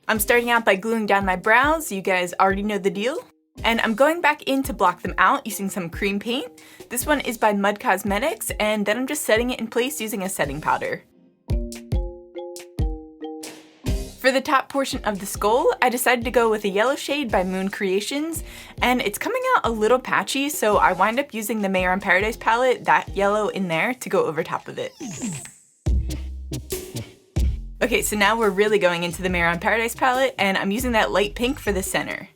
I'm starting out by gluing down my brows, you guys already know the deal. And I'm going back in to block them out using some cream paint. This one is by Mud Cosmetics, and then I'm just setting it in place using a setting powder. For the top portion of the skull, I decided to go with a yellow shade by Moon Creations, and it's coming out a little patchy, so I wind up using the Mayor in Paradise palette, that yellow in there, to go over top of it. Okay, so now we're really going into the Mayor in Paradise palette, and I'm using that light pink for the center.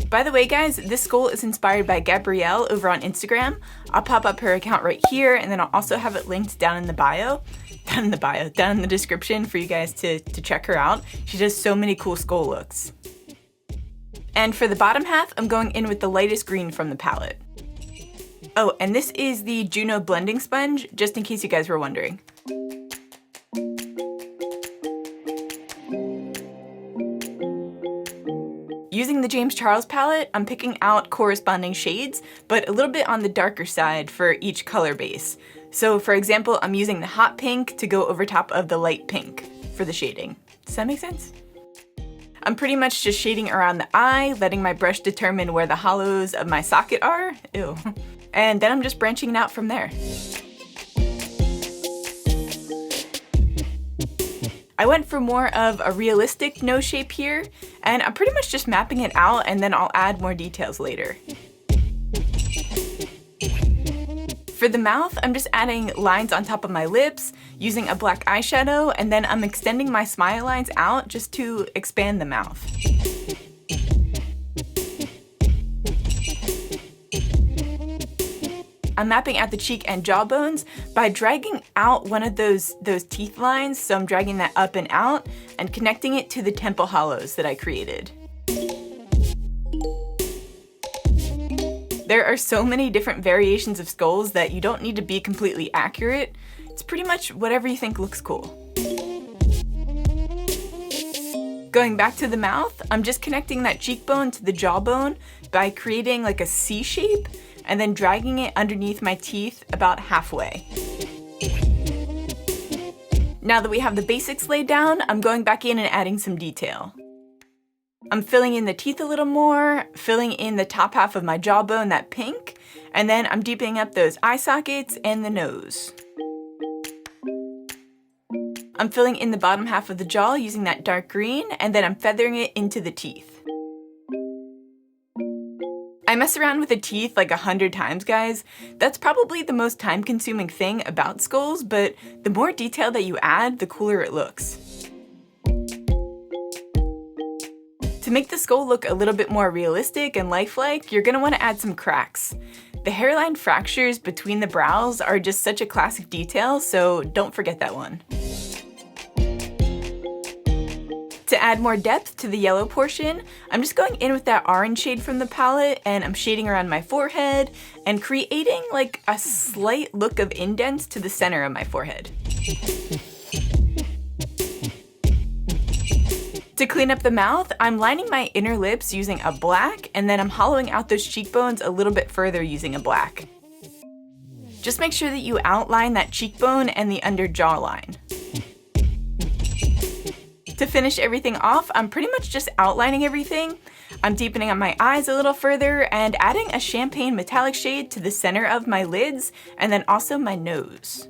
By the way guys, this skull is inspired by Gabrielle over on Instagram. I'll pop up her account right here, and then I'll also have it linked down in the bio. Down in the description for you guys to check her out. She does so many cool skull looks. And for the bottom half, I'm going in with the lightest green from the palette. Oh, and this is the Juno blending sponge, just in case you guys were wondering. Using the James Charles palette, I'm picking out corresponding shades, but a little bit on the darker side for each color base. So for example, I'm using the hot pink to go over top of the light pink for the shading. Does that make sense? I'm pretty much just shading around the eye, letting my brush determine where the hollows of my socket are. Ew. And then I'm just branching it out from there. I went for more of a realistic nose shape here, and I'm pretty much just mapping it out, and then I'll add more details later. For the mouth, I'm just adding lines on top of my lips, using a black eyeshadow, and then I'm extending my smile lines out just to expand the mouth. I'm mapping out the cheek and jawbones by dragging out one of those teeth lines, so I'm dragging that up and out and connecting it to the temple hollows that I created. There are so many different variations of skulls that you don't need to be completely accurate. It's pretty much whatever you think looks cool. Going back to the mouth, I'm just connecting that cheekbone to the jawbone by creating like a C shape and then dragging it underneath my teeth about halfway. Now that we have the basics laid down, I'm going back in and adding some detail. I'm filling in the teeth a little more, filling in the top half of my jawbone, that pink, and then I'm deepening up those eye sockets and the nose. I'm filling in the bottom half of the jaw using that dark green, and then I'm feathering it into the teeth. I mess around with the teeth like 100 times, guys. That's probably the most time-consuming thing about skulls, but the more detail that you add, the cooler it looks. To make the skull look a little bit more realistic and lifelike, you're gonna wanna add some cracks. The hairline fractures between the brows are just such a classic detail, so don't forget that one. To add more depth to the yellow portion, I'm just going in with that orange shade from the palette, and I'm shading around my forehead and creating like a slight look of indents to the center of my forehead. To clean up the mouth, I'm lining my inner lips using a black, and then I'm hollowing out those cheekbones a little bit further using a black. Just make sure that you outline that cheekbone and the under jawline. To finish everything off, I'm pretty much just outlining everything. I'm deepening up my eyes a little further and adding a champagne metallic shade to the center of my lids and then also my nose.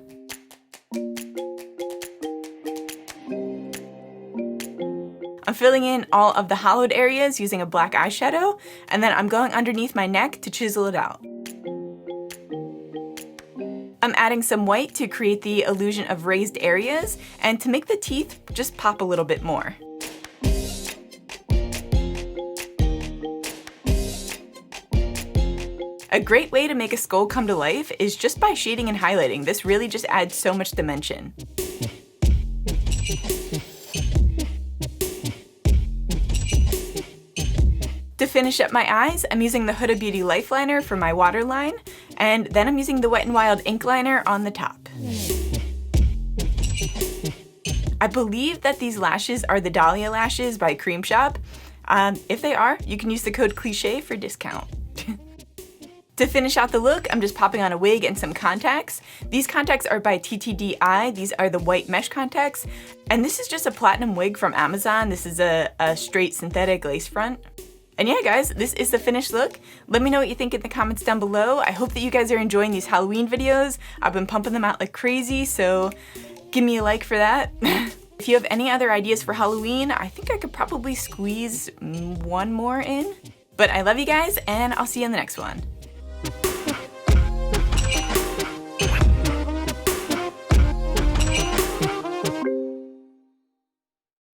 I'm filling in all of the hollowed areas using a black eyeshadow, and then I'm going underneath my neck to chisel it out. I'm adding some white to create the illusion of raised areas and to make the teeth just pop a little bit more. A great way to make a skull come to life is just by shading and highlighting. This really just adds so much dimension. To finish up my eyes, I'm using the Huda Beauty Life Liner for my waterline, and then I'm using the Wet n Wild ink liner on the top. I believe that these lashes are the Dahlia lashes by Cream Shop. If they are, you can use the code Cliche for discount. To finish out the look, I'm just popping on a wig and some contacts. These contacts are by TTDI. These are the white mesh contacts. And this is just a platinum wig from Amazon. This is a straight synthetic lace front. And yeah, guys, this is the finished look. Let me know what you think in the comments down below. I hope that you guys are enjoying these Halloween videos. I've been pumping them out like crazy, so give me a like for that. If you have any other ideas for Halloween, I think I could probably squeeze one more in. But I love you guys, and I'll see you in the next one.